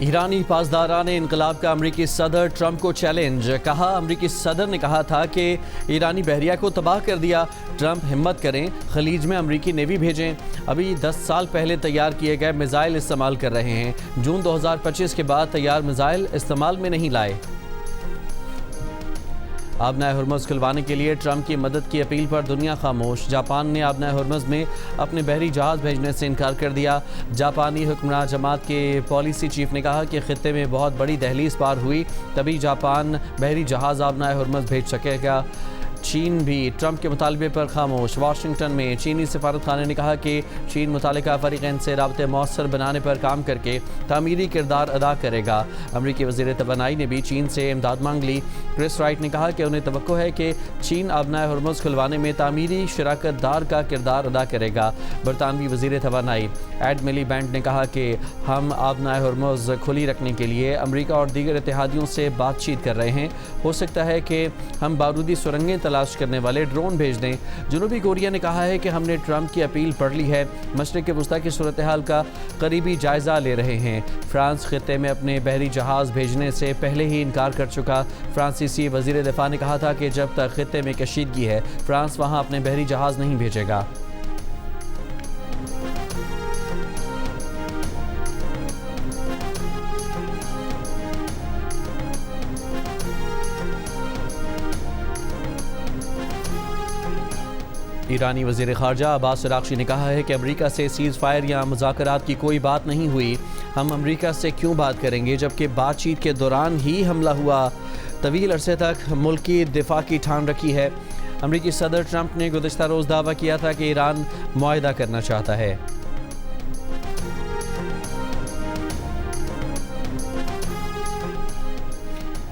ایرانی پاسداران انقلاب کا امریکی صدر ٹرمپ کو چیلنج، کہا امریکی صدر نے کہا تھا کہ ایرانی بحریہ کو تباہ کر دیا، ٹرمپ ہمت کریں، خلیج میں امریکی نیوی بھیجیں۔ ابھی 10 سال پہلے تیار کیے گئے میزائل استعمال کر رہے ہیں، جون 2025 کے بعد تیار میزائل استعمال میں نہیں لائے۔ آبنائے ہرمز کھلوانے کے لیے ٹرمپ کی مدد کی اپیل پر دنیا خاموش، جاپان نے آبنائے ہرمز میں اپنے بحری جہاز بھیجنے سے انکار کر دیا۔ جاپانی حکمراں جماعت کے پالیسی چیف نے کہا کہ خطے میں بہت بڑی دہلیز پار ہوئی تبھی جاپان بحری جہاز آبنائے ہرمز بھیج سکے گا۔ چین بھی ٹرمپ کے مطالبے پر خاموش، واشنگٹن میں چینی سفارت خانے نے کہا کہ چین متعلقہ فریقین سے رابطے مؤثر بنانے پر کام کر کے تعمیری کردار ادا کرے گا۔ امریکی وزیر توانائی نے بھی چین سے امداد مانگ لی۔ کرس رائٹ نے کہا کہ انہیں توقع ہے کہ چین آبنائے ہرمز کھلوانے میں تعمیری شراکت دار کا کردار ادا کرے گا۔ برطانوی وزیر توانائی ایڈ ملی بینڈ نے کہا کہ ہم آبنائے ہرمز کھلی رکھنے کے لیے امریکہ اور دیگر اتحادیوں سے بات چیت کر رہے ہیں، ہو سکتا ہے کہ ہم بارودی سرنگیں تلاش کرنے والے ڈرون بھیج دیں۔ جنوبی کوریا نے کہا ہے کہ ہم نے ٹرمپ کی اپیل پڑھ لی ہے، مشرق وسطیٰ کی صورتحال کا قریبی جائزہ لے رہے ہیں۔ فرانس خطے میں اپنے بحری جہاز بھیجنے سے پہلے ہی انکار کر چکا۔ فرانسیسی وزیر دفاع نے کہا تھا کہ جب تک خطے میں کشیدگی ہے فرانس وہاں اپنے بحری جہاز نہیں بھیجے گا۔ ایرانی وزیر خارجہ عباس عراقچی نے کہا ہے کہ امریکہ سے سیز فائر یا مذاکرات کی کوئی بات نہیں ہوئی، ہم امریکہ سے کیوں بات کریں گے جبکہ بات چیت کے دوران ہی حملہ ہوا، طویل عرصے تک ملکی دفاع کی ٹھان رکھی ہے۔ امریکی صدر ٹرمپ نے گزشتہ روز دعویٰ کیا تھا کہ ایران معاہدہ کرنا چاہتا ہے۔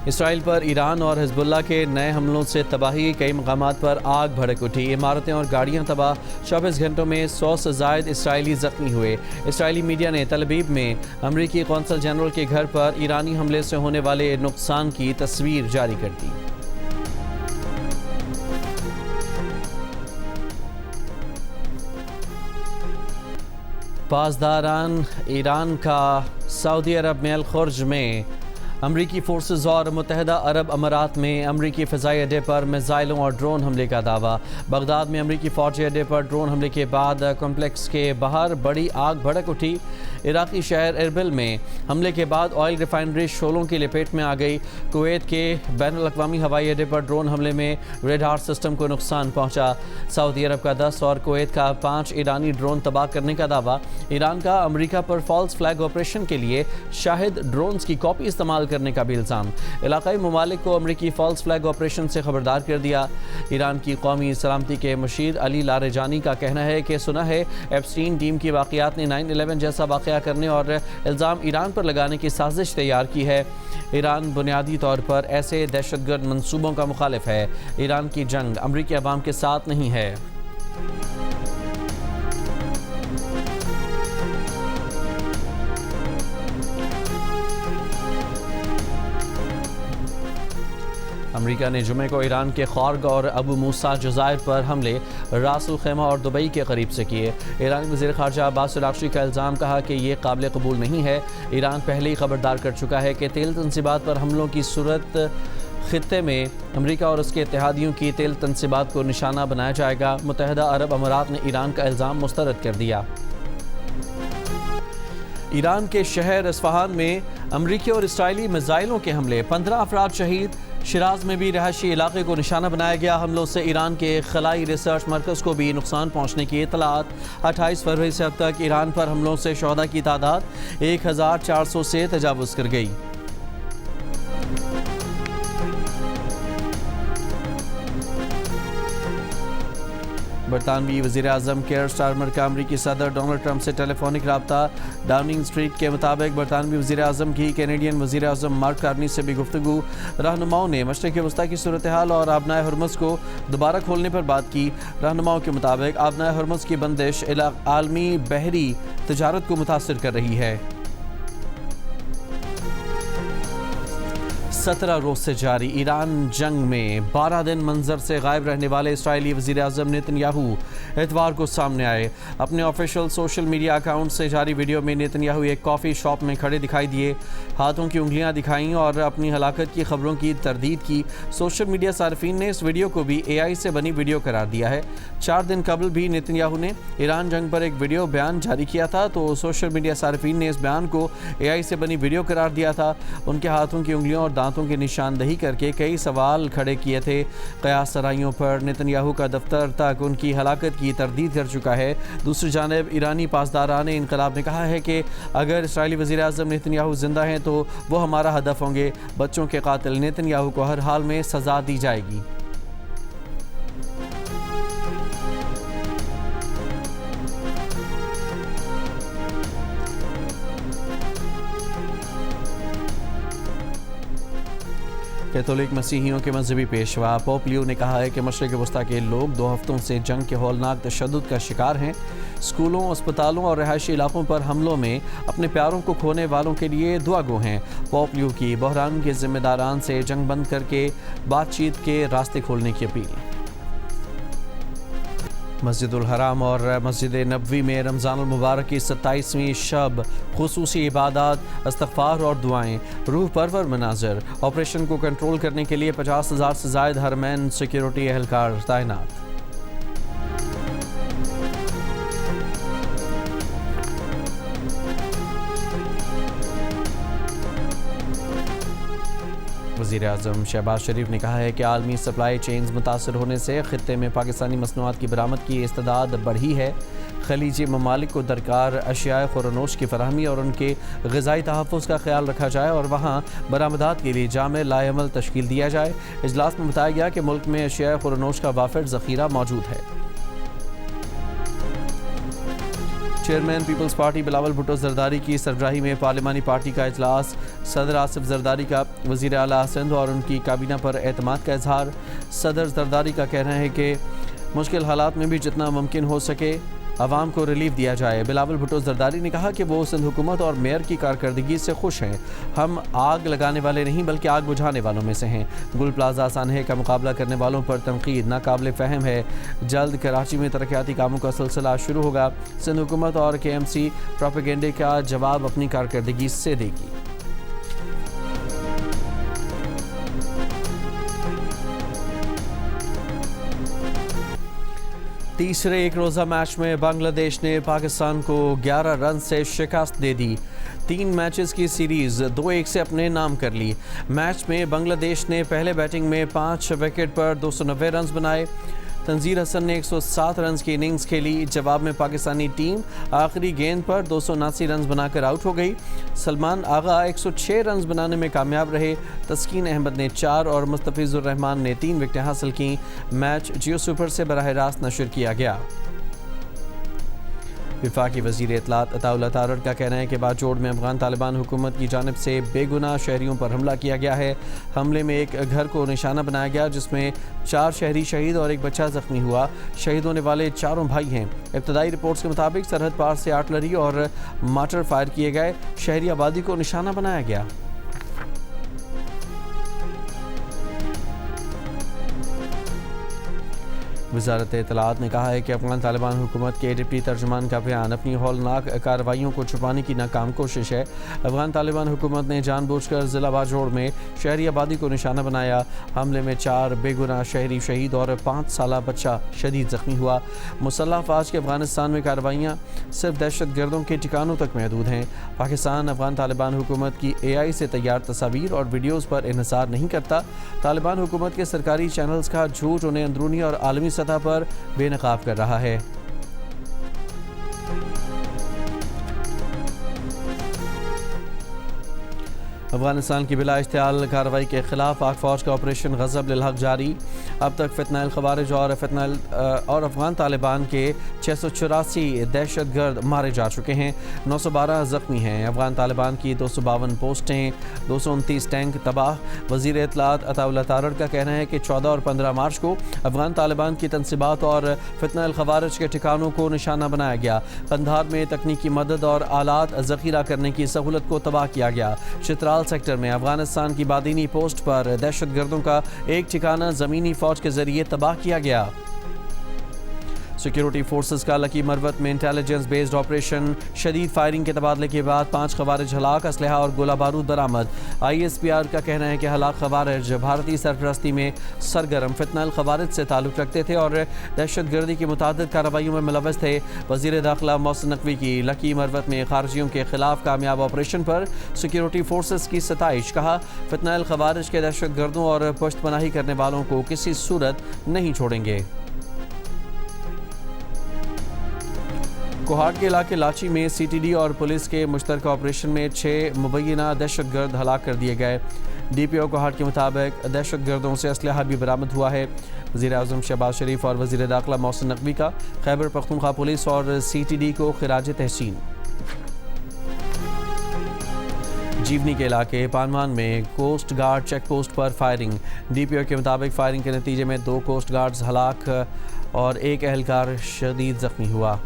اسرائیل پر ایران اور حزب اللہ کے نئے حملوں سے تباہی، کئی مقامات پر آگ بھڑک اٹھی، عمارتیں اور گاڑیاں تباہ، 24 گھنٹوں میں 100 سے زائد اسرائیلی زخمی ہوئے۔ اسرائیلی میڈیا نے تل ابیب میں امریکی قونصل جنرل کے گھر پر ایرانی حملے سے ہونے والے نقصان کی تصویر جاری کر دی۔ پاسداران ایران کا سعودی عرب میں الخرج میں امریکی فورسز اور متحدہ عرب امارات میں امریکی فضائی اڈے پر میزائلوں اور ڈرون حملے کا دعویٰ۔ بغداد میں امریکی فوجی اڈے پر ڈرون حملے کے بعد کمپلیکس کے باہر بڑی آگ بھڑک اٹھی۔ عراقی شہر اربل میں حملے کے بعد آئل ریفائنری شعلوں کی لپیٹ میں آ گئی۔ کویت کے بین الاقوامی ہوائی اڈے پر ڈرون حملے میں ریڈار سسٹم کو نقصان پہنچا۔ سعودی عرب کا 10 اور کویت کا 5 ایرانی ڈرون تباہ کرنے کا دعویٰ۔ ایران کا امریکہ پر فالس فلیگ آپریشن کے لیے شاہد ڈرونز کی کاپی استعمال کرنے کا بھی الزام۔ علاقائی ممالک کو امریکی فالس فلیگ آپریشن سے خبردار کر دیا۔ ایران کی قومی سلامتی کے مشیر علی لاریجانی کا کہنا ہے کہ سنا ہے ایپسٹین ٹیم کی واقعات نے 9/11 جیسا واقعہ کرنے اور الزام ایران پر لگانے کی سازش تیار کی ہے۔ ایران بنیادی طور پر ایسے دہشت گرد منصوبوں کا مخالف ہے۔ ایران کی جنگ امریکی عوام کے ساتھ نہیں ہے۔ امریکہ نے جمعے کو ایران کے خارگ اور ابو موسیٰ جزائر پر حملے راس الخیمہ اور دبئی کے قریب سے کیے۔ ایرانی وزیر خارجہ عباس عراقچی کا الزام، کہا کہ یہ قابل قبول نہیں ہے۔ ایران پہلے ہی خبردار کر چکا ہے کہ تیل تنصیبات پر حملوں کی صورت خطے میں امریکہ اور اس کے اتحادیوں کی تیل تنصیبات کو نشانہ بنایا جائے گا۔ متحدہ عرب امارات نے ایران کا الزام مسترد کر دیا۔ ایران کے شہر اصفہان میں امریکی اور اسرائیلی میزائلوں کے حملے، 15 افراد شہید۔ شیراز میں بھی رہائشی علاقے کو نشانہ بنایا گیا۔ حملوں سے ایران کے خلائی ریسرچ مرکز کو بھی نقصان پہنچنے کی اطلاعات۔ 28 فروری سے اب تک ایران پر حملوں سے شہداء کی تعداد 1400 سے تجاوز کر گئی۔ برطانوی وزیر اعظم کیئر سٹارمر کا امریکی صدر ڈونلڈ ٹرمپ سے ٹیلی فونک رابطہ۔ ڈاؤننگ اسٹریٹ کے مطابق برطانوی وزیر اعظم کی کینیڈین وزیر اعظم مارک کارنی سے بھی گفتگو۔ رہنماؤں نے مشرق وسطیٰ کی صورتحال اور آبنائے ہرمز کو دوبارہ کھولنے پر بات کی۔ رہنماؤں کے مطابق آبنائے ہرمز کی بندش عالمی بحری تجارت کو متاثر کر رہی ہے۔ 17 روز سے جاری ایران جنگ میں 12 دن منظر سے غائب رہنے والے اسرائیلی وزیر اعظم نیتن یاہو اتوار کو سامنے آئے۔ اپنے آفیشیل سوشل میڈیا اکاؤنٹ سے جاری ویڈیو میں نیتن یاہو ایک کافی شاپ میں کھڑے دکھائی دیے، ہاتھوں کی انگلیاں دکھائیں اور اپنی ہلاکت کی خبروں کی تردید کی۔ سوشل میڈیا صارفین نے اس ویڈیو کو بھی اے آئی سے بنی ویڈیو قرار دیا ہے۔ 4 دن قبل بھی نیتن یاہو نے ایران جنگ پر ایک ویڈیو بیان جاری کیا تھا تو سوشل میڈیا صارفین نے اس بیان کو اے آئی سے بنی ویڈیو قرار دیا تھا۔ ان کے ہاتھوں کی انگلیوں اور دانتوں کی نشاندہی کر کے کئی سوال کھڑے کیے تھے۔ قیاس سرائیوں پر نیتن یاہو کا دفتر تک ان کی ہلاکت کی تردید کر چکا ہے۔ دوسری جانب ایرانی پاسداران انقلاب نے کہا ہے کہ اگر اسرائیلی وزیر اعظم نیتن یاہو زندہ ہیں تو وہ ہمارا ہدف ہوں گے۔ بچوں کے قاتل نیتن یاہو کو ہر حال میں سزا دی جائے گی۔ کیتھولک مسیحیوں کے مذہبی پیشوا پوپ لیو نے کہا ہے کہ مشرق وسطیٰ کے لوگ 2 ہفتوں سے جنگ کے ہولناک تشدد کا شکار ہیں۔ اسکولوں، اسپتالوں اور رہائشی علاقوں پر حملوں میں اپنے پیاروں کو کھونے والوں کے لیے دعا گو ہیں۔ پوپ لیو کی بحران کے ذمہ داران سے جنگ بند کر کے بات چیت کے راستے کھولنے کی اپیل۔ مسجد الحرام اور مسجد نبوی میں رمضان المبارک کی 27ویں شب خصوصی عبادات، استغفار اور دعائیں، روح پرور مناظر۔ آپریشن کو کنٹرول کرنے کے لیے 50,000 سے زائد حرمین سیکیورٹی اہلکار تعینات۔ وزیر اعظم شہباز شریف نے کہا ہے کہ عالمی سپلائی چینز متاثر ہونے سے خطے میں پاکستانی مصنوعات کی برآمد کی استعداد بڑھی ہے۔ خلیجی ممالک کو درکار اشیاء خورنوش کی فراہمی اور ان کے غذائی تحفظ کا خیال رکھا جائے اور وہاں برآمدات کے لیے جامع لائحہ عمل تشکیل دیا جائے۔ اجلاس میں بتایا گیا کہ ملک میں اشیاء خورنوش کا وافر ذخیرہ موجود ہے۔ چیئرمین پیپلز پارٹی بلاول بھٹو زرداری کی سربراہی میں پارلیمانی پارٹی کا اجلاس، صدر آصف زرداری کا وزیر اعلیٰ سندھ اور ان کی کابینہ پر اعتماد کا اظہار۔ صدر زرداری کا کہنا ہے کہ مشکل حالات میں بھی جتنا ممکن ہو سکے عوام کو ریلیف دیا جائے۔ بلاول بھٹو زرداری نے کہا کہ وہ سندھ حکومت اور میئر کی کارکردگی سے خوش ہیں۔ ہم آگ لگانے والے نہیں بلکہ آگ بجھانے والوں میں سے ہیں۔ گل پلازہ سانحے کا مقابلہ کرنے والوں پر تنقید ناقابل فہم ہے۔ جلد کراچی میں ترقیاتی کاموں کا سلسلہ شروع ہوگا۔ سندھ حکومت اور کے ایم سی پروپیگنڈے کا جواب اپنی کارکردگی سے دے گی۔ تیسرے ایک روزہ میچ میں بنگلہ دیش نے پاکستان کو 11 رن سے شکست دے دی۔ 3 میچز کی سیریز 2-1 سے اپنے نام کر لی۔ میچ میں بنگلہ دیش نے پہلے بیٹنگ میں 5 وکٹ پر 290 رنز بنائے۔ تنزیر حسن نے 107 رنز کی اننگز کھیلی۔ جواب میں پاکستانی ٹیم آخری گیند پر 279 رنز بنا کر آؤٹ ہو گئی۔ سلمان آغا 106 رنز بنانے میں کامیاب رہے۔ تسکین احمد نے 4 اور مستفیض الرحمان نے 3 وکٹیں حاصل کیں۔ میچ جیو سپر سے براہ راست نشر کیا گیا۔ وفاقی وزیر اطلاعات عطا اللہ تارڑ کا کہنا ہے کہ باجوڑ میں افغان طالبان حکومت کی جانب سے بے گناہ شہریوں پر حملہ کیا گیا ہے۔ حملے میں ایک گھر کو نشانہ بنایا گیا جس میں 4 شہری شہید اور ایک بچہ زخمی ہوا۔ شہید ہونے والے 4 بھائی ہیں۔ ابتدائی رپورٹس کے مطابق سرحد پار سے آرٹلری اور مارٹر فائر کیے گئے۔ شہری آبادی کو نشانہ بنایا گیا۔ وزارت اطلاعات نے کہا ہے کہ افغان طالبان حکومت کے ڈپٹی ترجمان کا بیان اپنی ہولناک کارروائیوں کو چھپانے کی ناکام کوشش ہے۔ افغان طالبان حکومت نے جان بوجھ کر ضلع باجوڑ میں شہری آبادی کو نشانہ بنایا۔ حملے میں 4 بے گناہ شہری شہید اور 5 سالہ بچہ شدید زخمی ہوا۔ مسلح افواج کے افغانستان میں کارروائیاں صرف دہشت گردوں کے ٹھکانوں تک محدود ہیں۔ پاکستان افغان طالبان حکومت کی اے آئی سے تیار تصاویر اور ویڈیوز پر انحصار نہیں کرتا۔ طالبان حکومت کے سرکاری چینلز کا جھوٹ انہیں اندرونی اور عالمی سطح پر بے نقاب کر رہا ہے۔ افغانستان کی بلا اشتعال کارروائی کے خلاف پاک فوج کا آپریشن غضب للحق جاری۔ اب تک فتنہ الخوارج اور افغان طالبان کے 684 دہشت گرد مارے جا چکے ہیں، 912 زخمی ہیں۔ افغان طالبان کی 252 پوسٹیں، 229 ٹینک تباہ۔ وزیر اطلاعات عطا اللہ تارڑ کا کہنا ہے کہ 14 اور 15 مارچ کو افغان طالبان کی تنصیبات اور فتنہ الخوارج کے ٹھکانوں کو نشانہ بنایا گیا۔ قندھار میں تکنیکی مدد اور آلات ذخیرہ کرنے کی سہولت کو تباہ کیا گیا۔ چترال سیکٹر میں افغانستان کی بادینی پوسٹ پر دہشت گردوں کا ایک ٹھکانہ زمینی فوج کے ذریعے تباہ کیا گیا۔ سیکیورٹی فورسز کا لکی مروت میں انٹیلیجنس بیسڈ آپریشن، شدید فائرنگ کے تبادلے کے بعد 5 خوارج ہلاک، اسلحہ اور گولہ بارود برآمد۔ ISPR کا کہنا ہے کہ ہلاک خوارج بھارتی سرپرستی میں سرگرم فتنہ الخوارج سے تعلق رکھتے تھے اور دہشت گردی کی متعدد کارروائیوں میں ملوث تھے۔ وزیر داخلہ محسن نقوی کی لکی مروت میں خارجیوں کے خلاف کامیاب آپریشن پر سیکیورٹی فورسز کی ستائش، کہا فتنہ الخوارج کے دہشت گردوں اور پشت پناہی کرنے والوں کو کسی صورت نہیں چھوڑیں گے۔ کوہاٹ کے علاقے لاچی میں CTD اور پولیس کے مشترکہ آپریشن میں 6 مبینہ دہشت گرد ہلاک کر دیے گئے۔ DPO کوہاٹ کے مطابق دہشت گردوں سے اسلحہ بھی برآمد ہوا ہے۔ وزیر اعظم شہباز شریف اور وزیر داخلہ محسن نقوی کا خیبر پختونخوا پولیس اور CTD کو خراج تحسین۔ جیونی کے علاقے پانوان میں کوسٹ گارڈ چیک پوسٹ پر فائرنگ، DPO کے مطابق فائرنگ کے نتیجے میں 2 کوسٹ گارڈز ہلاک اور 1 اہلکار شدید زخمی ہوا۔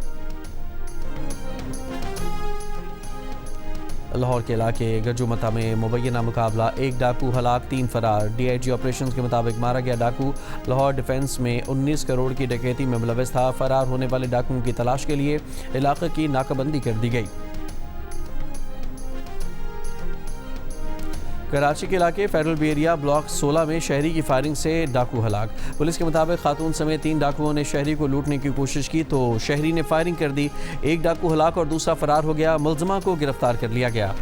لاہور کے علاقے گجومتا میں مبینہ مقابلہ، 1 ڈاکو ہلاک 3 فرار۔ DIG آپریشنز کے مطابق مارا گیا ڈاکو لاہور ڈیفنس میں 19 کروڑ کی ڈکیتی میں ملوث تھا۔ فرار ہونے والے ڈاکوؤں کی تلاش کے لیے علاقے کی ناکہ بندی کر دی گئی۔ کراچی کے علاقے فیڈرل بی ایریا بلاک 16 میں شہری کی فائرنگ سے ڈاکو ہلاک۔ پولیس کے مطابق خاتون سمیت 3 ڈاکوؤں نے شہری کو لوٹنے کی کوشش کی تو شہری نے فائرنگ کر دی، 1 ڈاکو ہلاک اور دوسرا فرار ہو گیا۔ ملزمہ کو گرفتار کر لیا گیا۔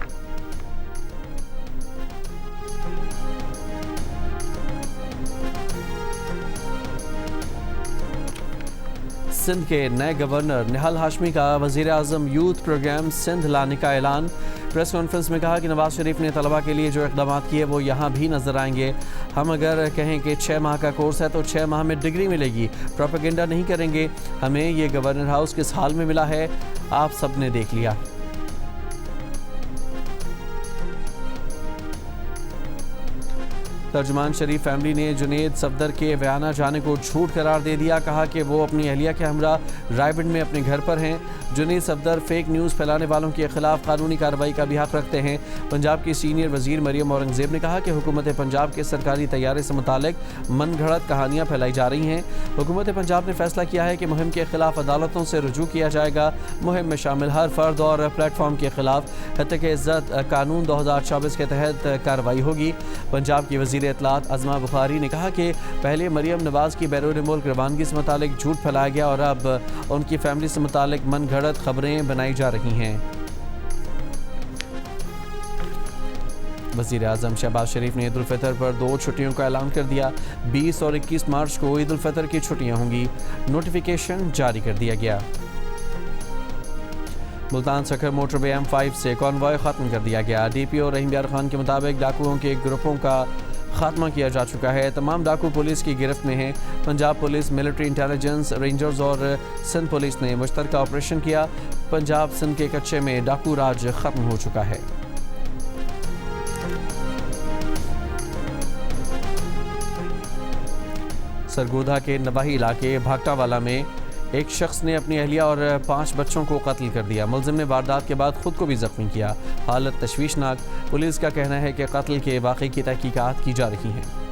سندھ کے نئے گورنر نہال ہاشمی کا وزیر اعظم یوتھ پروگرام سندھ لانے کا اعلان۔ پریس کانفرنس میں کہا کہ نواز شریف نے طلباء کے لیے جو اقدامات کیے وہ یہاں بھی نظر آئیں گے۔ ہم اگر کہیں کہ 6 ماہ کا کورس ہے تو 6 ماہ میں ڈگری ملے گی، پروپیگنڈا نہیں کریں گے۔ ہمیں یہ گورنر ہاؤس کس حال میں ملا ہے آپ سب نے دیکھ لیا۔ ترجمان شریف فیملی نے جنید صفدر کے ویانہ جانے کو جھوٹ قرار دے دیا، کہا کہ وہ اپنی اہلیہ کے ہمراہ رائے گنج میں اپنے گھر پر ہیں۔ جنید صفدر فیک نیوز پھیلانے والوں کے خلاف قانونی کارروائی کا بھی حق رکھتے ہیں۔ پنجاب کی سینئر وزیر مریم اورنگزیب نے کہا کہ حکومت پنجاب کے سرکاری طیارے سے متعلق من گھڑت کہانیاں پھیلائی جا رہی ہیں۔ حکومت پنجاب نے فیصلہ کیا ہے کہ مہم کے خلاف عدالتوں سے رجوع کیا جائے گا۔ مہم میں شامل ہر فرد اور پلیٹ فارم کے خلاف ہتک عزت قانون 2024 کے تحت کارروائی ہوگی۔ پنجاب کی وزیر اطلاعات عظمہ بخاری نے کہا کہ پہلے مریم نواز کی بیرون ملک روانگی سے متعلق جھوٹ پھیلایا گیا اور اب ان کی فیملی سے متعلق من گھڑت خبریں بنائی جا رہی ہیں۔ وزیر اعظم شہباز شریف نے عید الفطر پر 2 چھٹیوں کا اعلان کر دیا۔ 20 اور 21 مارچ کو عید الفطر کی چھٹیاں ہوں گی، نوٹیفیکیشن جاری کر دیا گیا۔ ملتان سکھر موٹر وے M5 سے کانوائے ختم کر دیا گیا۔ DPO رحیم یار خان کے مطابق ڈاکوؤں کے گروپوں کا خاتمہ کیا جا چکا ہے۔ تمام ڈاکو پولیس کی گرفت میں ہیں۔ Punjab police, military intelligence, rangers اور سندھ پولیس نے مشترکہ آپریشن کیا۔ پنجاب سندھ کے کچے میں ڈاکو راج ختم ہو چکا ہے۔ سرگودھا کے نواحی علاقے بھاگٹا والا میں ایک شخص نے اپنی اہلیہ اور 5 بچوں کو قتل کر دیا۔ ملزم نے واردات کے بعد خود کو بھی زخمی کیا، حالت تشویشناک۔ پولیس کا کہنا ہے کہ قتل کے واقعے کی تحقیقات کی جا رہی ہیں۔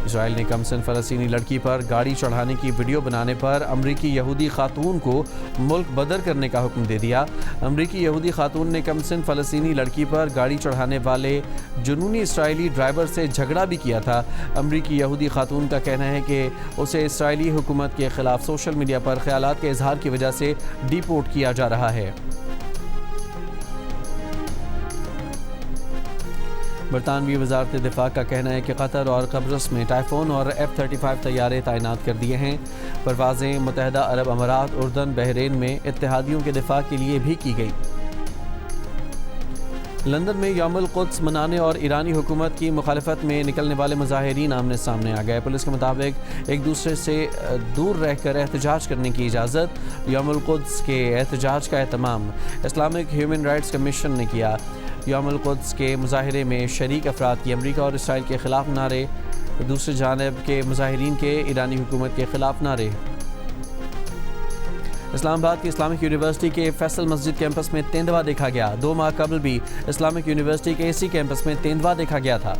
اسرائیل نے کم سن فلسطینی لڑکی پر گاڑی چڑھانے کی ویڈیو بنانے پر امریکی یہودی خاتون کو ملک بدر کرنے کا حکم دے دیا۔ امریکی یہودی خاتون نے کم سن فلسطینی لڑکی پر گاڑی چڑھانے والے جنونی اسرائیلی ڈرائیور سے جھگڑا بھی کیا تھا۔ امریکی یہودی خاتون کا کہنا ہے کہ اسے اسرائیلی حکومت کے خلاف سوشل میڈیا پر خیالات کے اظہار کی وجہ سے ڈی پورٹ کیا جا رہا ہے۔ برطانوی وزارت دفاع کا کہنا ہے کہ قطر اور قبرص میں ٹائفون اور F-35 طیارے تعینات کر دیے ہیں۔ پروازیں متحدہ عرب امارات، اردن، بحرین میں اتحادیوں کے دفاع کے لیے بھی کی گئی۔ لندن میں یوم القدس منانے اور ایرانی حکومت کی مخالفت میں نکلنے والے مظاہرین آمنے سامنے آ گئے۔ پولیس کے مطابق ایک دوسرے سے دور رہ کر احتجاج کرنے کی اجازت۔ یوم القدس کے احتجاج کا اہتمام اسلامک ہیومن رائٹس کمیشن نے کیا۔ یوم القدس کے مظاہرے میں شریک افراد کی امریکہ اور اسرائیل کے خلاف نعرے، دوسری جانب کے مظاہرین کے ایرانی حکومت کے خلاف نعرے۔ اسلام آباد کی اسلامک یونیورسٹی کے فیصل مسجد کیمپس میں تیندوا دیکھا گیا۔ 2 ماہ قبل بھی اسلامک یونیورسٹی کے اسی کیمپس میں تیندوا دیکھا گیا تھا۔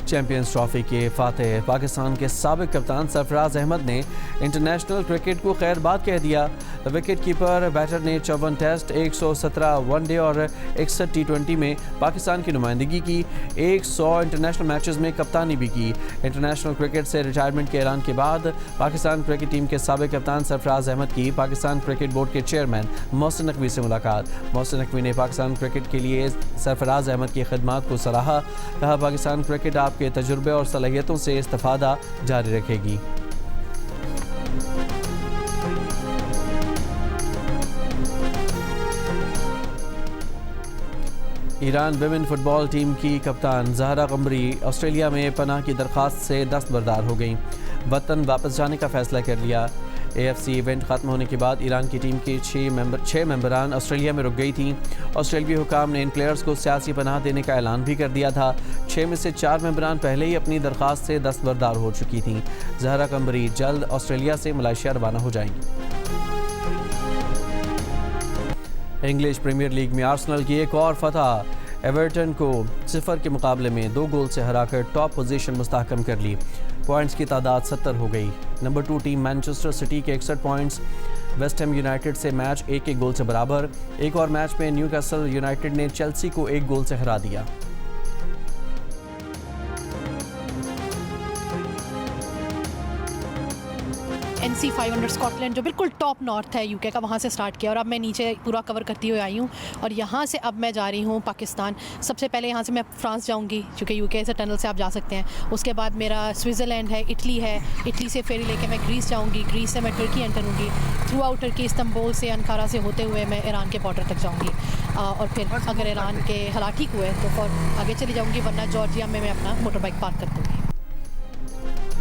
چیمپئنز ٹرافی کے فاتح پاکستان کے سابق کپتان سرفراز احمد نے انٹرنیشنل کرکٹ کو خیر بات کہہ دیا۔ وکٹ کیپر بیٹر نے 54 ٹیسٹ، 117 ون ڈے اور 61 ٹی20 میں پاکستان کی نمائندگی کی، 100 انٹرنیشنل میچز میں کپتانی بھی کی۔ انٹرنیشنل کرکٹ سے ریٹائرمنٹ کے اعلان کے بعد پاکستان کرکٹ ٹیم کے سابق کپتان سرفراز احمد کی پاکستان کرکٹ بورڈ کے چیئرمین محسن نقوی سے ملاقات۔ محسن نقوی نے پاکستان کرکٹ کے لیے سرفراز احمد کی خدمات کو سراہا، کہا پاکستان کرکٹ آپ کے تجربے اور صلاحیتوں سے استفادہ جاری رکھے گی۔ ایران ویمن فٹ بال ٹیم کی کپتان زہرا قمری آسٹریلیا میں پناہ کی درخواست سے دستبردار ہو گئیں، وطن واپس جانے کا فیصلہ کر لیا۔ اے ایف سی ایونٹ ختم ہونے کے بعد ایران کی ٹیم کی 6 ممبران آسٹریلیا میں رک گئی تھیں۔ آسٹریلوی حکام نے ان پلیئرز کو سیاسی پناہ دینے کا اعلان بھی کر دیا تھا۔ 6 میں سے 4 ممبران پہلے ہی اپنی درخواست سے دستبردار ہو چکی تھیں۔ زہرا قمری جلد آسٹریلیا سے ملائیشیا روانہ ہو جائیں گی۔ انگلش پریمیئر لیگ میں آرسنل کی ایک اور فتح، ایورٹن کو 0 کے مقابلے میں 2 گول سے ہرا کر ٹاپ پوزیشن مستحکم کر لی، پوائنٹس کی تعداد 70 ہو گئی۔ نمبر 2 ٹیم مانچسٹر سٹی کے 61 پوائنٹس، ویسٹ ہیم یونائٹڈ سے میچ 1-1 گول سے برابر۔ ایک اور میچ میں نیو کاسل یونائٹڈ نے چیلسی کو 1 گول سے ہرا دیا۔ NC 500 اسکاٹ لینڈ جو بالکل ٹاپ نارتھ ہے UK کا، وہاں سے سٹارٹ کیا اور اب میں نیچے پورا کور کرتی ہوئی آئی ہوں اور یہاں سے اب میں جا رہی ہوں پاکستان۔ سب سے پہلے یہاں سے میں فرانس جاؤں گی کیونکہ UK سے ٹنل سے آپ جا سکتے ہیں۔ اس کے بعد میرا سوئٹزرلینڈ ہے، اٹلی ہے، اٹلی سے فیری لے کے میں گریس جاؤں گی، گریس سے میں ترکی انٹر ہوں گی، تھرو آؤٹ ٹرکی استنبول سے انقارہ سے ہوتے ہوئے میں ایران کے بارڈر تک جاؤں گی اور پھر اگر ایران کے حالات ٹھیک ہوئے تو آگے چلی جاؤں گی، ورنہ جارجیا میں اپنا موٹر بائک پارک کر دوں گی۔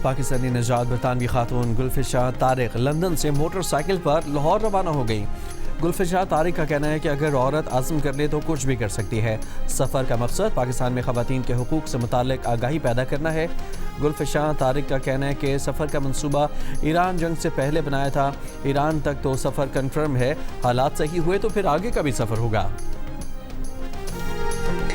پاکستانی نژاد برطانوی خاتون گلفشاں طارق لندن سے موٹر سائیکل پر لاہور روانہ ہو گئی۔ گلفشاں طارق کا کہنا ہے کہ اگر عورت عزم کر لے تو کچھ بھی کر سکتی ہے۔ سفر کا مقصد پاکستان میں خواتین کے حقوق سے متعلق آگاہی پیدا کرنا ہے۔ گلفشاں طارق کا کہنا ہے کہ سفر کا منصوبہ ایران جنگ سے پہلے بنایا تھا، ایران تک تو سفر کنفرم ہے، حالات صحیح ہوئے تو پھر آگے کا بھی سفر ہوگا۔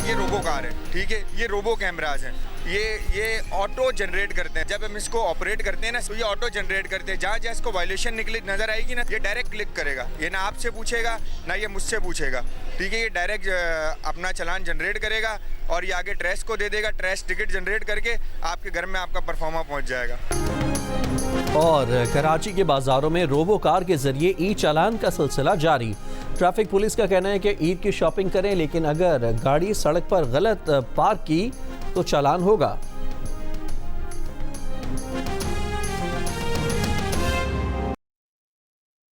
یہ روبو کار ہے، ٹھیک ہے، یہ روبو کیمراز ہیں، یہ آٹو جنریٹ کرتے ہیں۔ جب ہم اس کو آپریٹ کرتے ہیں نا تو یہ آٹو جنریٹ کرتے ہیں، جہاں اس کو وائلیشن نکلی نظر آئے گی نا، یہ ڈائریکٹ کلک کرے گا، یہ نہ آپ سے پوچھے گا نہ یہ مجھ سے پوچھے گا، ٹھیک ہے، یہ ڈائریکٹ اپنا چلان جنریٹ کرے گا اور یہ آگے ٹریس کو دے دے گا، ٹریس ٹکٹ جنریٹ کر کے آپ کے گھر میں آپ کا پرفارما پہنچ جائے گا۔ اور کراچی کے بازاروں میں روبو کار کے ذریعے ای چالان کا سلسلہ جاری۔ ٹریفک پولیس کا کہنا ہے کہ عید کی شاپنگ کریں لیکن اگر گاڑی سڑک پر غلط پارک کی تو چالان ہوگا۔